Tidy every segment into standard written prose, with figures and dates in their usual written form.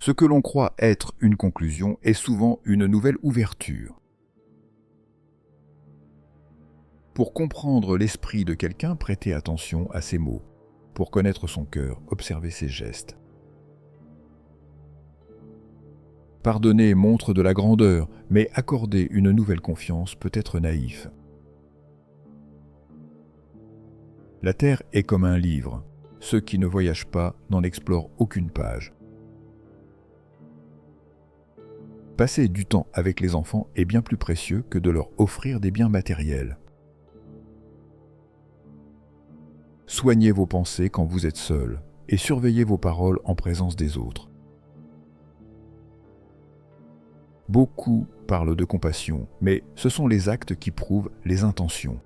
Ce que l'on croit être une conclusion est souvent une nouvelle ouverture. Pour comprendre l'esprit de quelqu'un, prêtez attention à ses mots. Pour connaître son cœur, observez ses gestes. Pardonner montre de la grandeur, mais accorder une nouvelle confiance peut être naïf. La terre est comme un livre. Ceux qui ne voyagent pas n'en explorent aucune page. Passer du temps avec les enfants est bien plus précieux que de leur offrir des biens matériels. Soignez vos pensées quand vous êtes seul et surveillez vos paroles en présence des autres. Beaucoup parlent de compassion, mais ce sont les actes qui prouvent les intentions.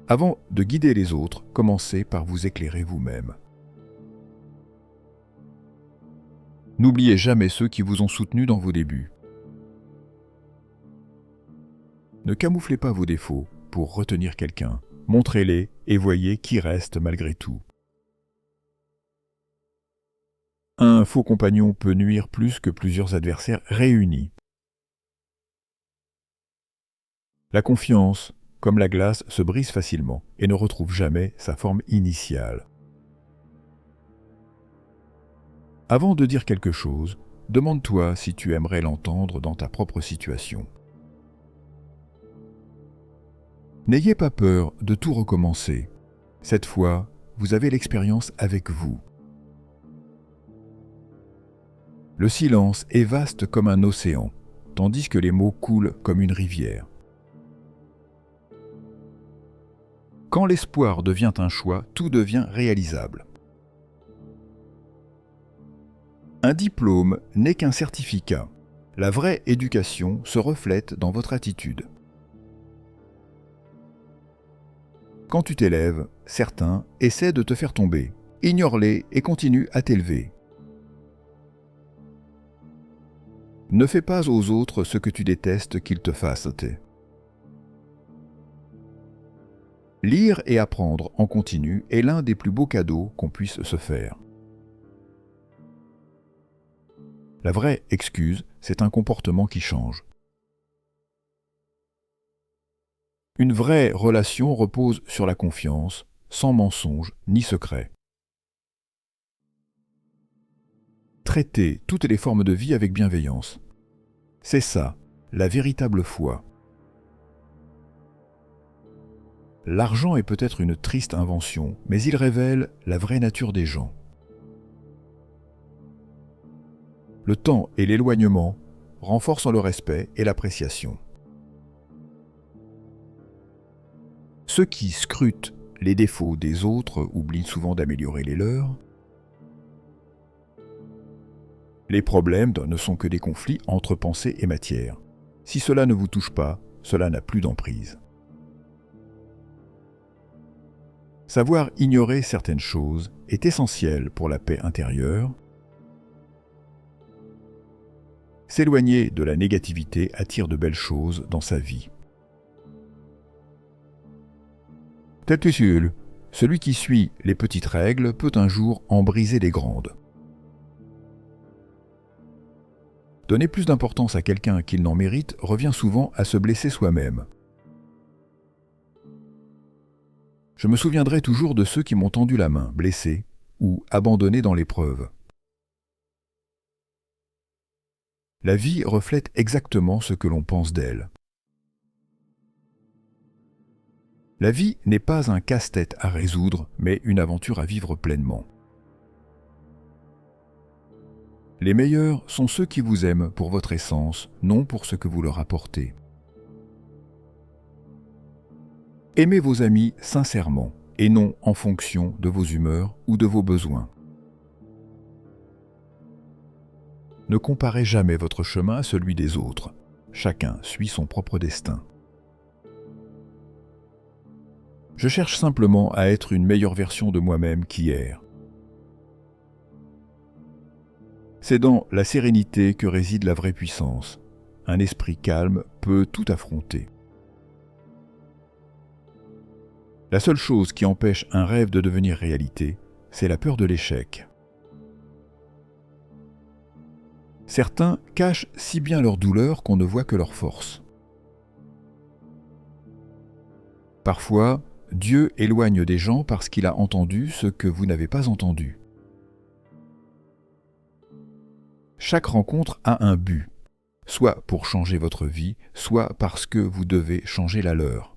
Avant de guider les autres, commencez par vous éclairer vous-même. N'oubliez jamais ceux qui vous ont soutenu dans vos débuts. Ne camouflez pas vos défauts pour retenir quelqu'un. Montrez-les et voyez qui reste malgré tout. Un faux compagnon peut nuire plus que plusieurs adversaires réunis. La confiance, comme la glace, se brise facilement et ne retrouve jamais sa forme initiale. Avant de dire quelque chose, demande-toi si tu aimerais l'entendre dans ta propre situation. N'ayez pas peur de tout recommencer. Cette fois, vous avez l'expérience avec vous. Le silence est vaste comme un océan, tandis que les mots coulent comme une rivière. Quand l'espoir devient un choix, tout devient réalisable. Un diplôme n'est qu'un certificat. La vraie éducation se reflète dans votre attitude. Quand tu t'élèves, certains essaient de te faire tomber. Ignore-les et continue à t'élever. Ne fais pas aux autres ce que tu détestes qu'ils te fassent. Lire et apprendre en continu est l'un des plus beaux cadeaux qu'on puisse se faire. La vraie excuse, c'est un comportement qui change. Une vraie relation repose sur la confiance, sans mensonge ni secret. Traitez toutes les formes de vie avec bienveillance. C'est ça, la véritable foi. L'argent est peut-être une triste invention, mais il révèle la vraie nature des gens. Le temps et l'éloignement renforcent le respect et l'appréciation. Ceux qui scrutent les défauts des autres oublient souvent d'améliorer les leurs. Les problèmes ne sont que des conflits entre pensée et matière. Si cela ne vous touche pas, cela n'a plus d'emprise. Savoir ignorer certaines choses est essentiel pour la paix intérieure. S'éloigner de la négativité attire de belles choses dans sa vie. Tel seul, celui qui suit les petites règles peut un jour en briser les grandes. Donner plus d'importance à quelqu'un qu'il n'en mérite revient souvent à se blesser soi-même. Je me souviendrai toujours de ceux qui m'ont tendu la main, blessés ou abandonnés dans l'épreuve. La vie reflète exactement ce que l'on pense d'elle. La vie n'est pas un casse-tête à résoudre, mais une aventure à vivre pleinement. Les meilleurs sont ceux qui vous aiment pour votre essence, non pour ce que vous leur apportez. Aimez vos amis sincèrement, et non en fonction de vos humeurs ou de vos besoins. Ne comparez jamais votre chemin à celui des autres. Chacun suit son propre destin. Je cherche simplement à être une meilleure version de moi-même qu'hier. C'est dans la sérénité que réside la vraie puissance. Un esprit calme peut tout affronter. La seule chose qui empêche un rêve de devenir réalité, c'est la peur de l'échec. Certains cachent si bien leur douleur qu'on ne voit que leur force. Parfois, Dieu éloigne des gens parce qu'il a entendu ce que vous n'avez pas entendu. Chaque rencontre a un but, soit pour changer votre vie, soit parce que vous devez changer la leur.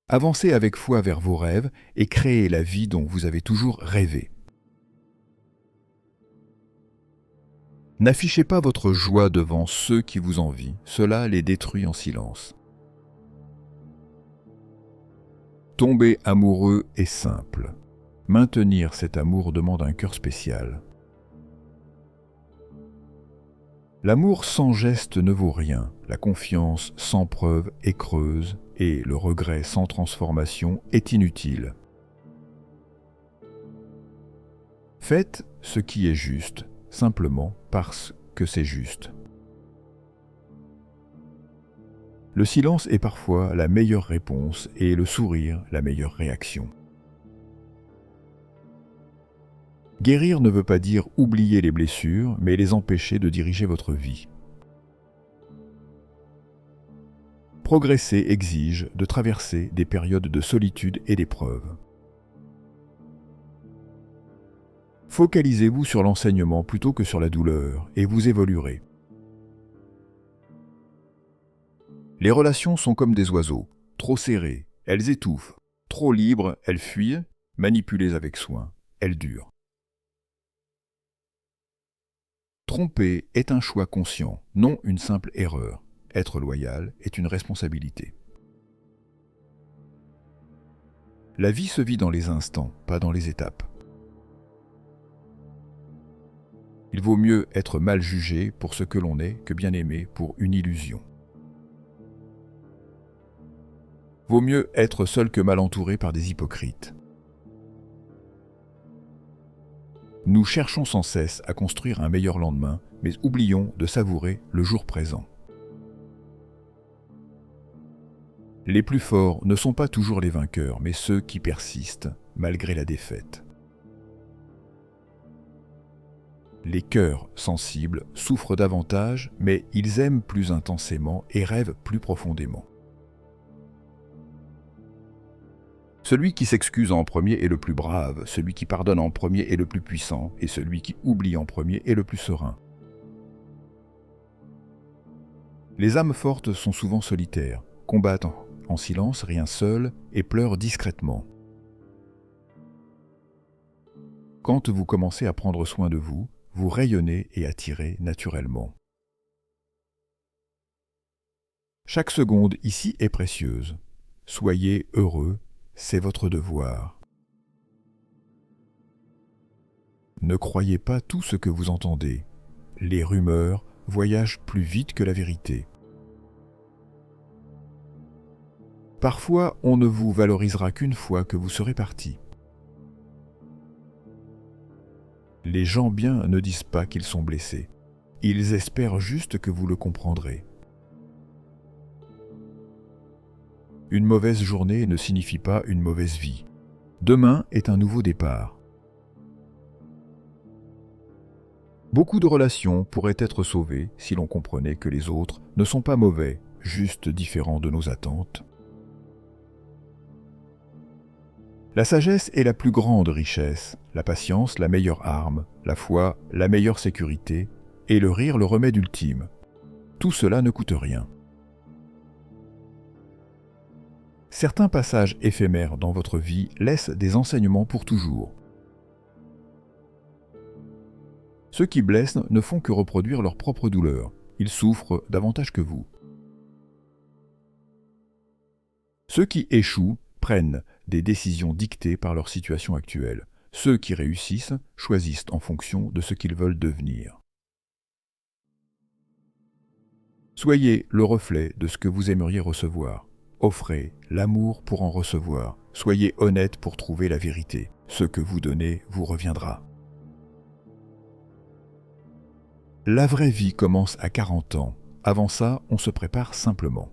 Avancez avec foi vers vos rêves et créez la vie dont vous avez toujours rêvé. N'affichez pas votre joie devant ceux qui vous envient, cela les détruit en silence. Tomber amoureux est simple. Maintenir cet amour demande un cœur spécial. L'amour sans geste ne vaut rien, la confiance sans preuve est creuse et le regret sans transformation est inutile. Faites ce qui est juste, simplement parce que c'est juste. Le silence est parfois la meilleure réponse et le sourire la meilleure réaction. Guérir ne veut pas dire oublier les blessures, mais les empêcher de diriger votre vie. Progresser exige de traverser des périodes de solitude et d'épreuve. Focalisez-vous sur l'enseignement plutôt que sur la douleur, et vous évoluerez. Les relations sont comme des oiseaux, trop serrées, elles étouffent, trop libres, elles fuient, manipulées avec soin, elles durent. Tromper est un choix conscient, non une simple erreur. Être loyal est une responsabilité. La vie se vit dans les instants, pas dans les étapes. Il vaut mieux être mal jugé pour ce que l'on est que bien aimé pour une illusion. Vaut mieux être seul que mal entouré par des hypocrites. Nous cherchons sans cesse à construire un meilleur lendemain, mais oublions de savourer le jour présent. Les plus forts ne sont pas toujours les vainqueurs, mais ceux qui persistent malgré la défaite. Les cœurs sensibles souffrent davantage, mais ils aiment plus intensément et rêvent plus profondément. Celui qui s'excuse en premier est le plus brave, celui qui pardonne en premier est le plus puissant, et celui qui oublie en premier est le plus serein. Les âmes fortes sont souvent solitaires, combattent en silence, rien seul, et pleurent discrètement. Quand vous commencez à prendre soin de vous, vous rayonnez et attirez naturellement. Chaque seconde ici est précieuse. Soyez heureux, c'est votre devoir. Ne croyez pas tout ce que vous entendez. Les rumeurs voyagent plus vite que la vérité. Parfois, on ne vous valorisera qu'une fois que vous serez parti. Les gens bien ne disent pas qu'ils sont blessés. Ils espèrent juste que vous le comprendrez. Une mauvaise journée ne signifie pas une mauvaise vie. Demain est un nouveau départ. Beaucoup de relations pourraient être sauvées si l'on comprenait que les autres ne sont pas mauvais, juste différents de nos attentes. La sagesse est la plus grande richesse, la patience la meilleure arme, la foi la meilleure sécurité, et le rire le remède ultime. Tout cela ne coûte rien. Certains passages éphémères dans votre vie laissent des enseignements pour toujours. Ceux qui blessent ne font que reproduire leur propre douleur. Ils souffrent davantage que vous. Ceux qui échouent prennent des décisions dictées par leur situation actuelle. Ceux qui réussissent choisissent en fonction de ce qu'ils veulent devenir. Soyez le reflet de ce que vous aimeriez recevoir. Offrez l'amour pour en recevoir. Soyez honnête pour trouver la vérité. Ce que vous donnez vous reviendra. La vraie vie commence à 40 ans. Avant ça, on se prépare simplement.